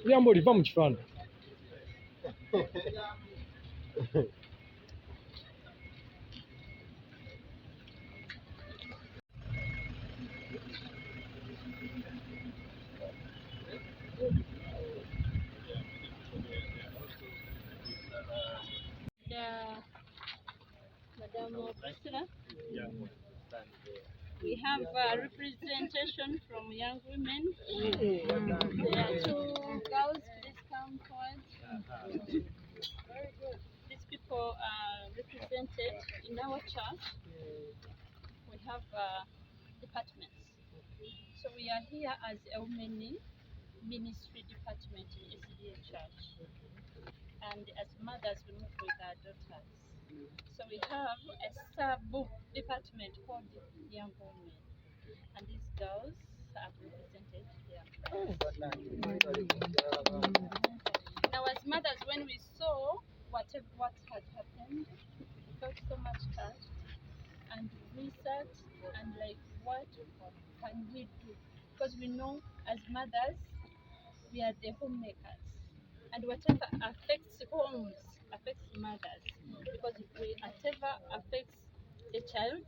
Jambo liva mu kifaananyi. Madam Priscilla, we have a representation from young women. There are two girls. Please come forward. Very good. These people are represented in our church. We have departments. So we are here as a women ministry department in SDA Church. And as mothers, we meet with our daughters. So we have a sub-department called Young Women. And these girls have represented their friends. Now as mothers, when we saw what had happened, we felt so much touched. And we sat and like, what can we do? Because we know as mothers, we are the homemakers. And whatever affects homes affects mothers. Because whatever affects a child,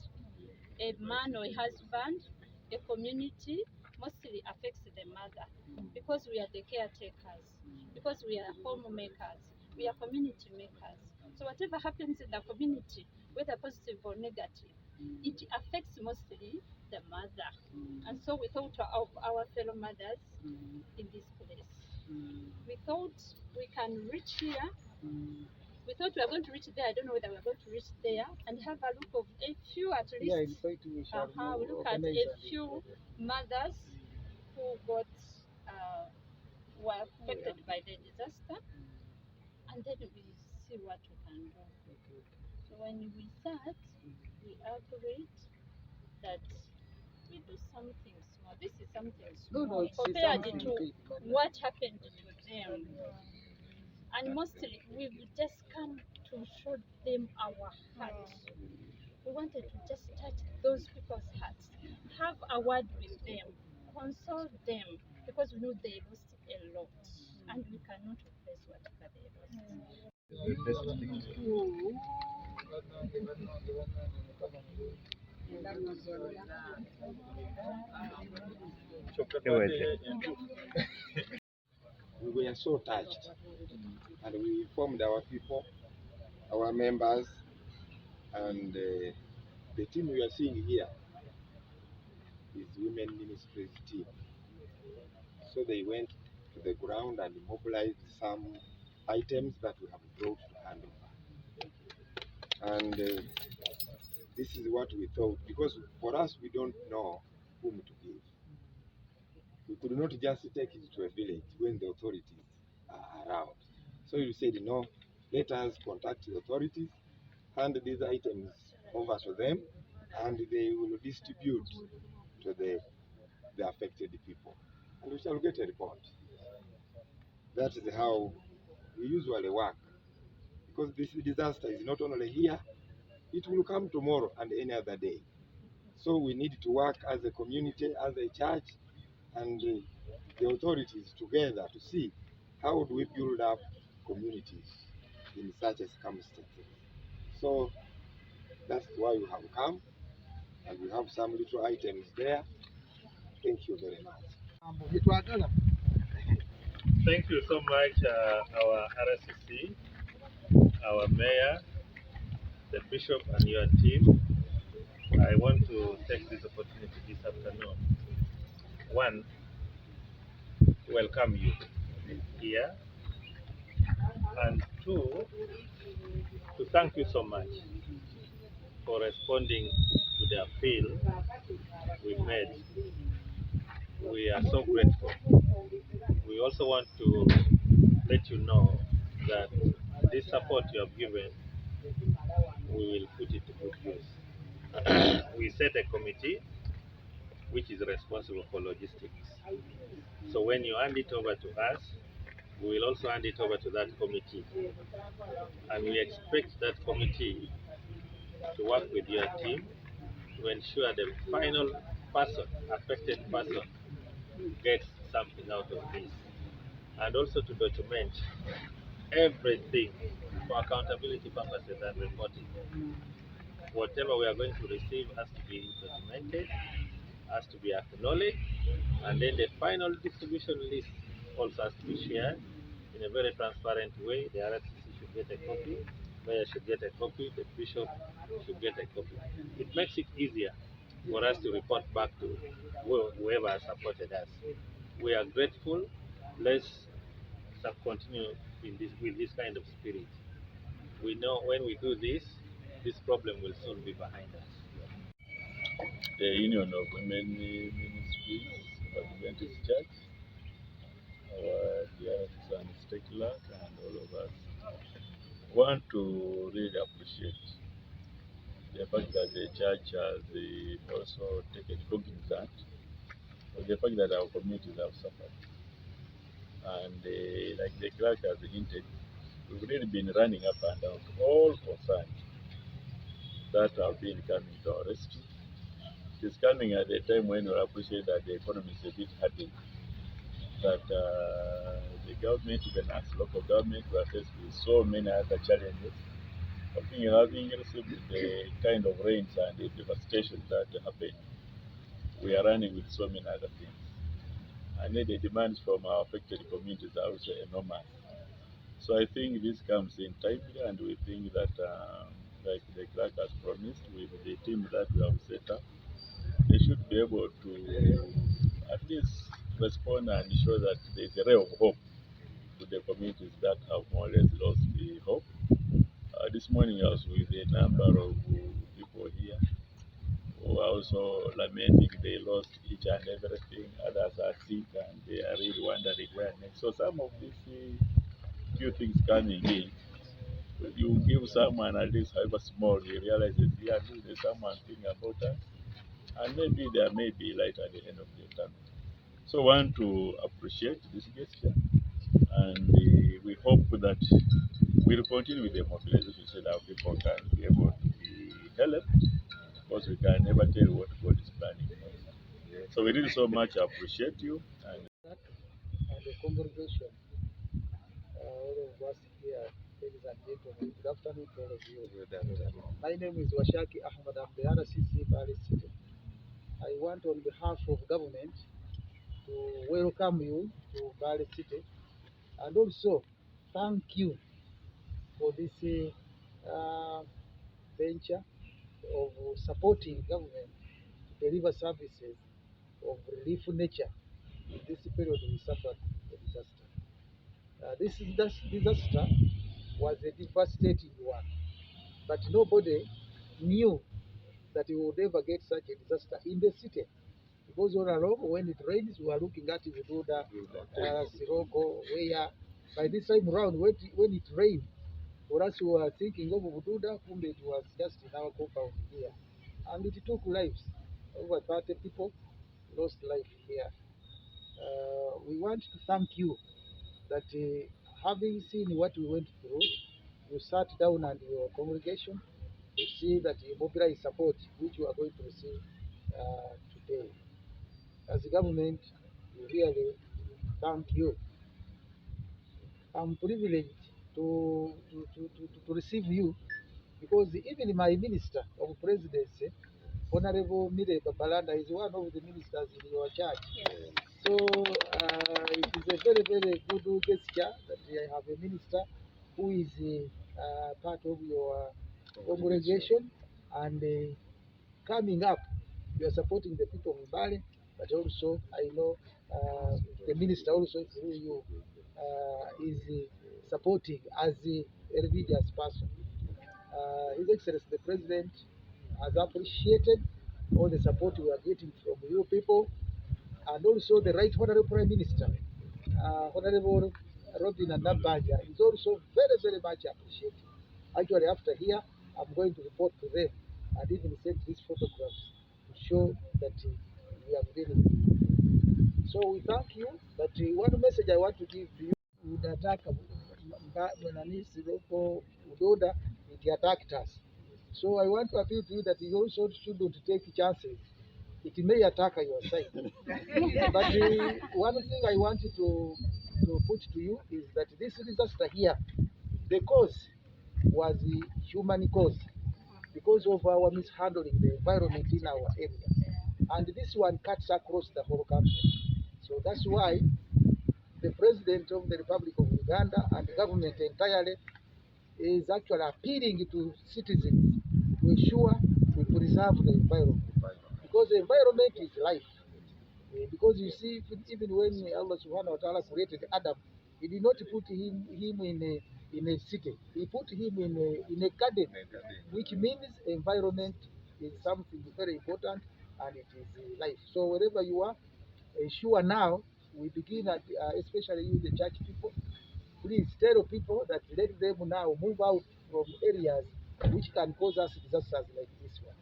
a man or a husband, a community, mostly affects the mother. Because we are the caretakers, because we are homemakers, we are community makers. So whatever happens in the community, whether positive or negative, it affects mostly the mother. And so we thought of our fellow mothers in this place. We thought we can reach here. We thought we were going to reach there. I don't know whether we're going to reach there and have a look of a few at least. Yeah, in fact, we shall We look at a few mothers who got were affected by the disaster, and then we see what we can do. So when we sat, we agreed that we do something small. This is something small compared to what happened to them. And mostly, we've just come to show them our heart. We wanted to just touch those people's hearts, have a word with them, console them, because we know they lost a lot, and we cannot replace whatever they lost. We were so touched, and we informed our people, our members, and the team we are seeing here is Women Ministries team. So they went to the ground and mobilized some items that we have brought to hand over. And this is what we thought, because for us, we don't know whom to give. We could not just take it to a village when the authorities are around. So we said, no, let us contact the authorities, hand these items over to them, and they will distribute to the affected people. And we shall get a report. That is how we usually work. Because this disaster is not only here, it will come tomorrow and any other day. So we need to work as a community, as a church, and the authorities together to see how do we build up communities in such a circumstances. So that's why we have come, and we have some little items there. Thank you very much. Thank you so much, our RSCC, our mayor, the bishop, and your team. I want to take this opportunity this afternoon. One, to welcome you here, and two, to thank you so much for responding to the appeal we made. We are so grateful. We also want to let you know that this support you have given, we will put it to good use. We set a committee which is responsible for logistics. So when you hand it over to us, we will also hand it over to that committee. And we expect that committee to work with your team to ensure the final person, affected person, gets something out of this. and also to document everything for accountability purposes and reporting. Whatever we are going to receive has to be documented, has to be acknowledged, and then the final distribution list also has to be shared in a very transparent way. The RCC should get a copy, Mayor should get a copy, the Bishop should get a copy. It makes it easier for us to report back to whoever has supported us. We are grateful. Let's continue in this with this kind of spirit. We know when we do this problem will soon be behind us. The Union of Women Ministries of Adventist Church, our dear son Stekla, and all of us want to really appreciate the fact that the church has also taken cognizance of the fact that our communities have suffered. And like the clerk has hinted, we've really been running up and down to all concerns that have been coming to our rescue. It is coming at a time when we appreciate that the economy is a bit hurting, that the government, even as local government, we are faced with so many other challenges. Having received the kind of rains and the devastation that happened, we are running with so many other things. And the demands from our affected communities are also enormous. So I think this comes in timely, and we think that, like the clerk has promised, with the team that we have set up, they should be able to at least respond and show that there is a ray of hope to the communities that have more or less lost the hope. This morning I was with a number of people here who are also lamenting they lost each and everything. Others are sick and they are really wondering where next. So some of these few things coming in, you give someone at least however small, he realizes, yeah, there's someone thinking about us, and maybe there may be light at the end of the tunnel. So I want to appreciate this gesture, and we hope that we'll continue with the mobilization so that people can be able to be helped, because we can never tell what God is planning for us. So we really so much appreciate you. And the congregation, all of us here, ladies and gentlemen, good afternoon to all of you. My name is Washaki Ahmad. I'm the RCC Mbale City. I want on behalf of government to welcome you to Mbale City and also thank you for this venture of supporting government to deliver services of relief nature in this period we suffered the disaster. This disaster was a devastating one, but nobody knew that we would ever get such a disaster in the city. Because all along, when it rains, we are looking at Bududa, Siroko, where by this time around, when it rained, for us we were thinking of Bududa, whom it was just in our compound here. And it took lives. Over 30 people lost life here. We want to thank you that having seen what we went through, you sat down and your congregation to see that you mobilize support, which you are going to receive today. As a government, we really thank you. I'm privileged to receive you because even my minister of presidency, Honorable Mire Babalanda, is one of the ministers in your church. So it is a very, very good gesture that I have a minister who is part of your congregation and coming up. You are supporting the people of Mbale, but also I know the minister also through you is supporting as a religious person. His Excellency the President has appreciated all the support we are getting from you people, and also the Right Honorable Prime Minister, Honorable Robin Nabanja, is also very, very much appreciated. Actually, after here, I'm going to report to them and even send these photographs to show that we have been with you. So we thank you, but one message I want to give to you, would attack local Udoda, it attacked us. So I want to appeal to you that you also shouldn't take chances. It may attack your side. But one thing I want you to to put to you is that this disaster here, the cause was the human cause because of our mishandling the environment in our area. And this one cuts across the whole country. So that's why the President of the Republic of Uganda and the government entirely is actually appealing to citizens to ensure we preserve the environment. Because the environment is life. Because you see, even when Allah subhanahu wa ta'ala created Adam, he did not put him in a city. He put him in a garden, which means environment is something very important and it is life. So wherever you are, ensure now we begin at, especially you, the church people, please tell people that let them now move out from areas which can cause us disasters like this one.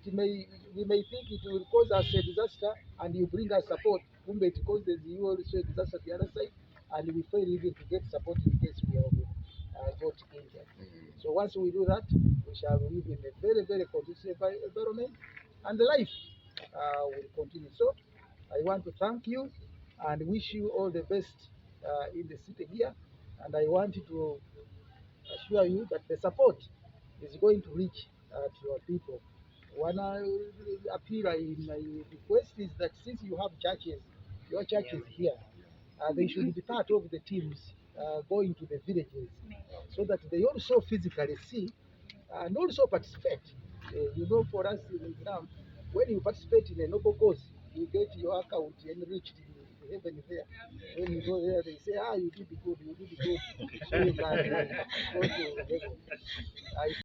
We may think it will cause us a disaster and you bring us support, but it causes you also a disaster at the other side, and we fail even to get support in case we have got injured. So once we do that, we shall live in a very, very conducive environment, and life will continue. So I want to thank you and wish you all the best in the city here, and I want to assure you that the support is going to reach to your people. One appeal in my request is that since you have churches, your church is here, they should be part of the teams going to the villages so that they also physically see and also participate. You know, for us in Islam, when you participate in a noble cause, you get your account enriched in heaven there. When you go there, they say, you did good, you did good. So you can go to heaven. I